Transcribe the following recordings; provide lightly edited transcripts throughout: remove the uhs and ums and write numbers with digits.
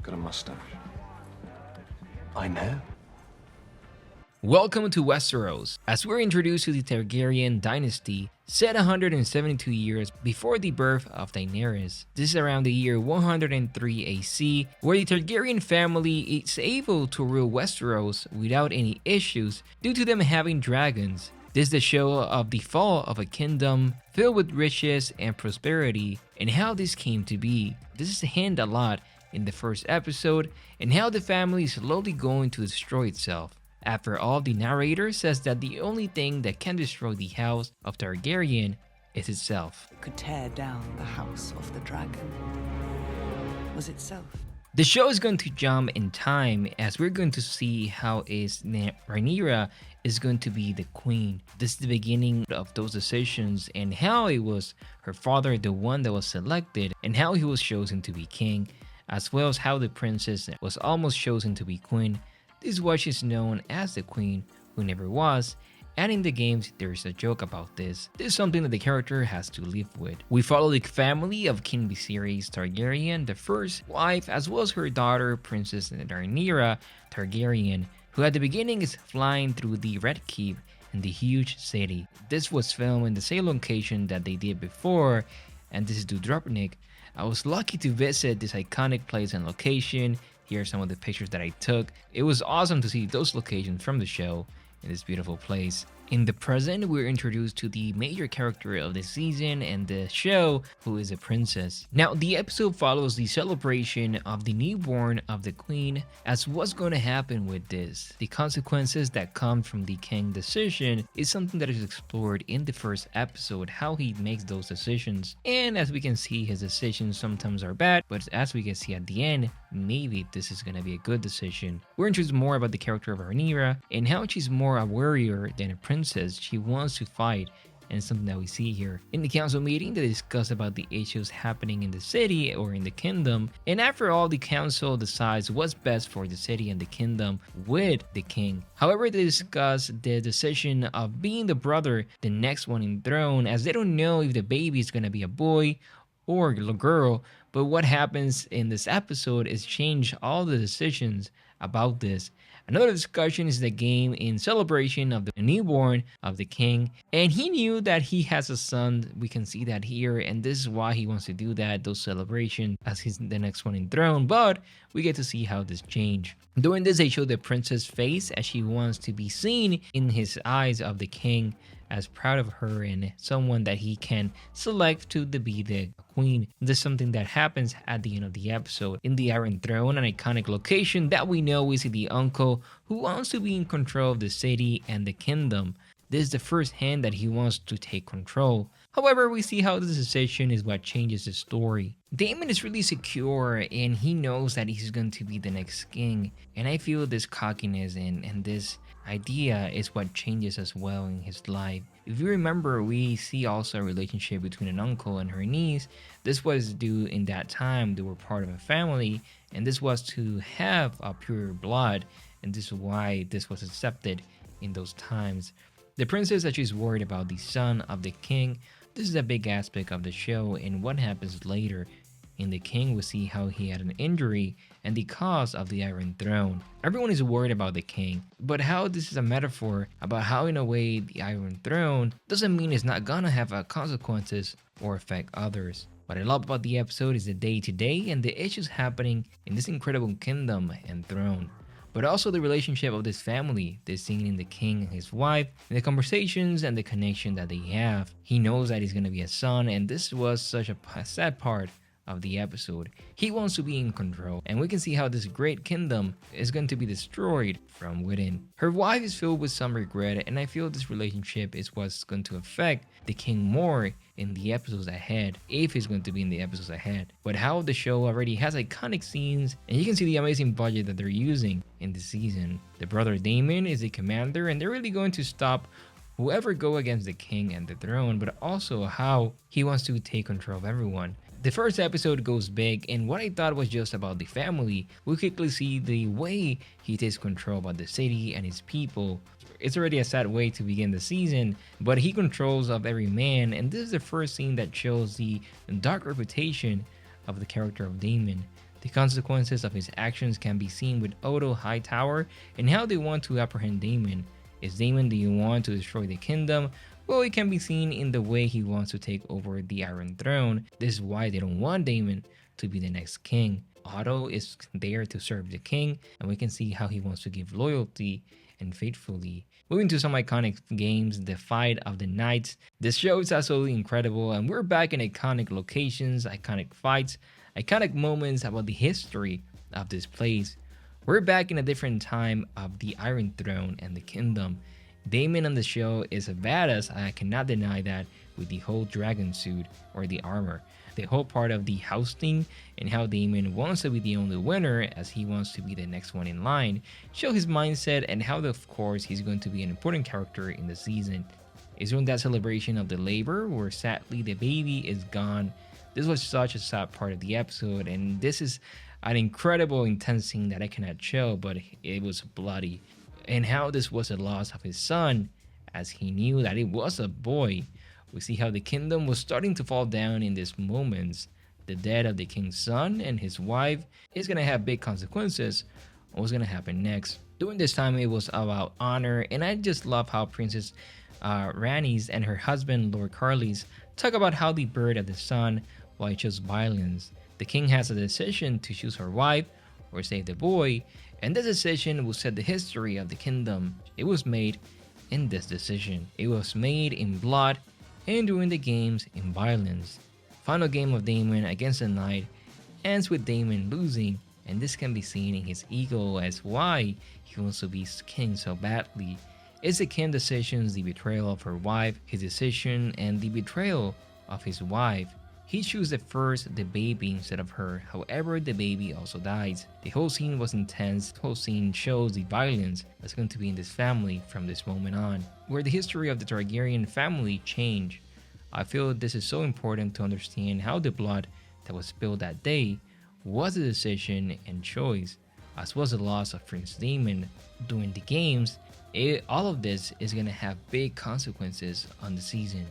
Got a mustache. I know. Welcome to Westeros, as we're introduced to the Targaryen dynasty, set 172 years before the birth of Daenerys. This is around the year 103 AC, where the Targaryen family is able to rule Westeros without any issues due to them having dragons. This is the show of the fall of a kingdom filled with riches and prosperity, and how this came to be. This is hinted a lot in the first episode, and how the family is slowly going to destroy itself. After all, the narrator says that the only thing that can destroy the house of Targaryen is itself. Could tear down the house of the dragon was itself. The show is going to jump in time, as we're going to see how Rhaenyra is going to be the queen. This is the beginning of those decisions, and how it was her father the one that was selected, and how he was chosen to be king, as well as how the princess was almost chosen to be queen. This is why she's known as the queen who never was, and in the games there's a joke about this. This is something that the character has to live with. We follow the family of King Viserys Targaryen, the first wife, as well as her daughter Princess Rhaenyra Targaryen, who at the beginning is flying through the Red Keep in the huge city. This was filmed in the same location that they did before, and this is Dubrovnik. I was lucky to visit this iconic place and location. Here are some of the pictures that I took. It was awesome to see those locations from the show in this beautiful place. In the present, we're introduced to the major character of the season and the show, who is a princess. Now, the episode follows the celebration of the newborn of the queen, as what's going to happen with this. The consequences that come from the king decision is something that is explored in the first episode, how he makes those decisions. And as we can see, his decisions sometimes are bad, but as we can see at the end, maybe this is going to be a good decision. We're introduced more about the character of Rhaenyra and how she's more a warrior than a princess. She wants to fight, and it's something that we see here. In the council meeting, they discuss about the issues happening in the city or in the kingdom, and after all, the council decides what's best for the city and the kingdom with the king. However, they discuss the decision of being the brother, the next one in throne, as they don't know if the baby is going to be a boy or a girl. But what happens in this episode is change all the decisions about this. Another discussion is the game in celebration of the newborn of the king, and he knew that he has a son. We can see that here, and this is why he wants to do that, those celebrations, as he's the next one in throne. But we get to see how this change. During this, they show the princess face as she wants to be seen in his eyes of the king, as proud of her and someone that he can select to be the queen. This is something that happens at the end of the episode. In the Iron Throne, an iconic location that we know, we see the uncle who wants to be in control of the city and the kingdom. This is the first hand that he wants to take control. However, we see how this decision is what changes the story. Daemon is really secure, and he knows that he's going to be the next king. And I feel this cockiness and this idea is what changes as well in his life. If you remember, we see also a relationship between an uncle and her niece. This was due in that time they were part of a family, and this was to have a pure blood, and this is why this was accepted in those times. The princess that she's worried about the son of the king. This is a big aspect of the show, and what happens later. In the king, we see how he had an injury and the cause of the Iron Throne. Everyone is worried about the king, but how this is a metaphor about how in a way the Iron Throne doesn't mean it's not gonna have consequences or affect others. What I love about the episode is the day-to-day and the issues happening in this incredible kingdom and throne. But also the relationship of this family, this scene in the king and his wife, and the conversations and the connection that they have. He knows that he's gonna be a son, and this was such a sad part of the episode. He wants to be in control, and we can see how this great kingdom is going to be destroyed from within. Her wife is filled with some regret, and I feel this relationship is what's going to affect the king more in the episodes ahead, if he's going to be in the episodes ahead. But how the show already has iconic scenes, and you can see the amazing budget that they're using in the season. The brother Daemon is the commander, and they're really going to stop whoever go against the king and the throne, but also how he wants to take control of everyone. The first episode goes big, and what I thought was just about the family, we quickly see the way he takes control about the city and his people. It's already a sad way to begin the season, but he controls of every man, and this is the first scene that shows the dark reputation of the character of Daemon. The consequences of his actions can be seen with Odo Hightower and how they want to apprehend Daemon. Is Daemon the one to destroy the kingdom? Well, it can be seen in the way he wants to take over the Iron Throne. This is why they don't want Daemon to be the next king. Otto is there to serve the king, and we can see how he wants to give loyalty and faithfully. Moving to some iconic games, the Fight of the Knights. This show is absolutely incredible, and we're back in iconic locations, iconic fights, iconic moments about the history of this place. We're back in a different time of the Iron Throne and the kingdom. Daemon on the show is a badass, I cannot deny that, with the whole dragon suit or the armor. The whole part of the housing and how Daemon wants to be the only winner as he wants to be the next one in line show his mindset and how of course he's going to be an important character in the season. Is during that celebration of the labor where sadly the baby is gone. This was such a sad part of the episode, and this is an incredible intense scene that I cannot show, but it was bloody. And how this was a loss of his son as he knew that it was a boy. We see how the kingdom was starting to fall down in these moments. The death of the king's son and his wife is going to have big consequences on what's going to happen next. During this time, it was about honor, and I just love how Princess Rhaenys and her husband, Lord Carlys, talk about how the birth of the son, why he chose violence. The king has a decision to choose her wife or save the boy, and this decision will set the history of the kingdom. It was made in this decision. It was made in blood, and during the games in violence. Final game of Daemon against the Knight ends with Daemon losing, and this can be seen in his ego as why he wants to be king so badly. It's the king's decisions, the betrayal of her wife, his decision, and the betrayal of his wife. He chooses first the baby instead of her, however the baby also dies. The whole scene was intense, the whole scene shows the violence that's going to be in this family from this moment on. Where the history of the Targaryen family changed. I feel this is so important to understand how the blood that was spilled that day was a decision and choice, as well as the loss of Prince Daemon during the games. All of this is going to have big consequences on the season.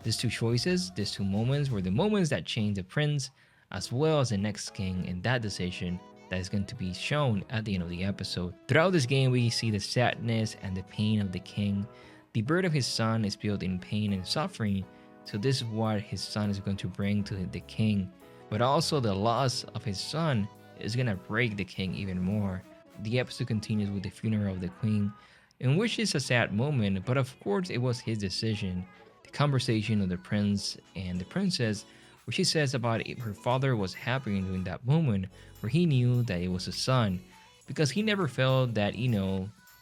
These two choices, these two moments were the moments that changed the prince as well as the next king, and that decision that is going to be shown at the end of the episode. Throughout this game, we see the sadness and the pain of the king. The birth of his son is built in pain and suffering, so this is what his son is going to bring to the king. But also the loss of his son is going to break the king even more. The episode continues with the funeral of the queen, in which is a sad moment, but of course it was his decision. Conversation of the prince and the princess, where she says about if her father was happy during that moment where he knew that it was a son, because he never felt that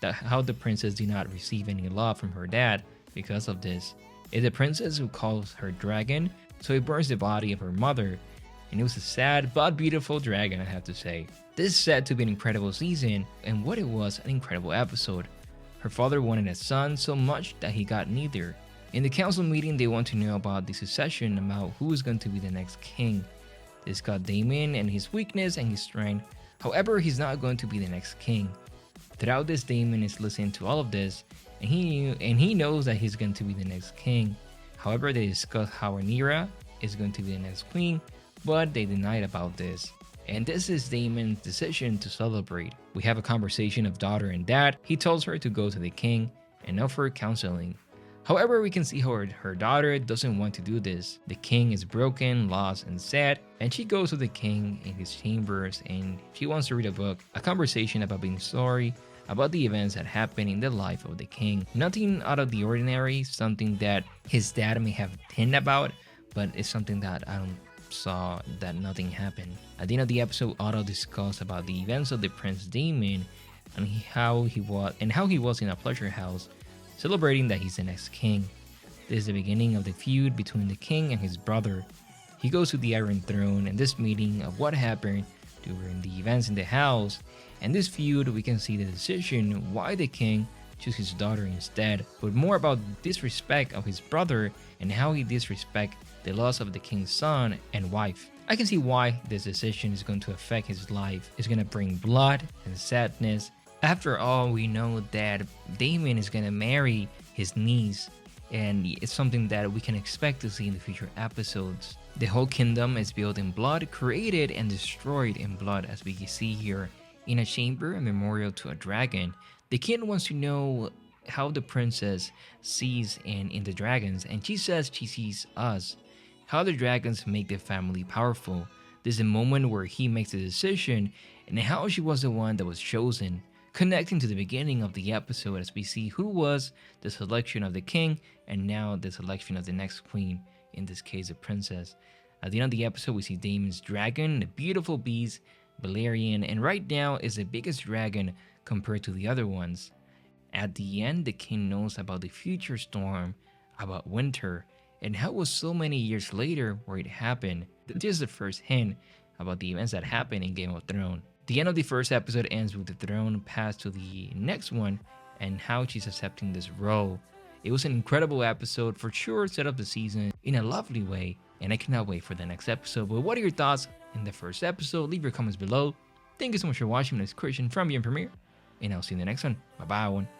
that how the princess did not receive any love from her dad because of this. It's the princess who calls her dragon, so it burns the body of her mother, and it was a sad but beautiful dragon, I have to say. This is said to be an incredible season, and what it was, an incredible episode. Her father wanted a son so much that he got neither. In the council meeting, they want to know about the succession, about who is going to be the next king. They discuss Daemon and his weakness and his strength. However, he's not going to be the next king. Throughout this, Daemon is listening to all of this, and he knows that he's going to be the next king. However, they discuss how Rhaenyra is going to be the next queen, but they denied about this. And this is Daemon's decision to celebrate. We have a conversation of daughter and dad. He tells her to go to the king and offer counseling. However, we can see how her daughter doesn't want to do this. The king is broken, lost, and sad, and she goes to the king in his chambers and she wants to read a book, a conversation about being sorry, about the events that happened in the life of the king. Nothing out of the ordinary, something that his dad may have hinted about, but it's something that I don't saw that nothing happened. At the end of the episode, Otto discussed about the events of the Prince Daemon and how he was in a pleasure house, celebrating that he's the next king. This is the beginning of the feud between the king and his brother. He goes to the Iron Throne, and this meeting of what happened during the events in the house, and this feud we can see the decision why the king chose his daughter instead, but more about disrespect of his brother and how he disrespect the loss of the king's son and wife. I can see why this decision is going to affect his life. It's going to bring blood and sadness. After all, we know that Daemon is going to marry his niece, and it's something that we can expect to see in the future episodes. The whole kingdom is built in blood, created and destroyed in blood, as we can see here. In a chamber, a memorial to a dragon, the king wants to know how the princess sees in the dragons, and she says she sees us. How the dragons make the family powerful. There's a moment where he makes a decision, and how she was the one that was chosen, connecting to the beginning of the episode as we see who was the selection of the king, and now the selection of the next queen, in this case a princess. At the end of the episode, we see Daemon's dragon, the beautiful beast, Valerian, and right now is the biggest dragon compared to the other ones. At the end, the king knows about the future storm, about winter, and how it was so many years later where it happened. This is the first hint about the events that happened in Game of Thrones. The end of the first episode ends with the throne passed to the next one and how she's accepting this role. It was an incredible episode, for sure, set up the season in a lovely way, and I cannot wait for the next episode. But what are your thoughts in the first episode? Leave your comments below. Thank you so much for watching. This is Christian from Premiere, and I'll see you in the next one. Bye bye, everyone.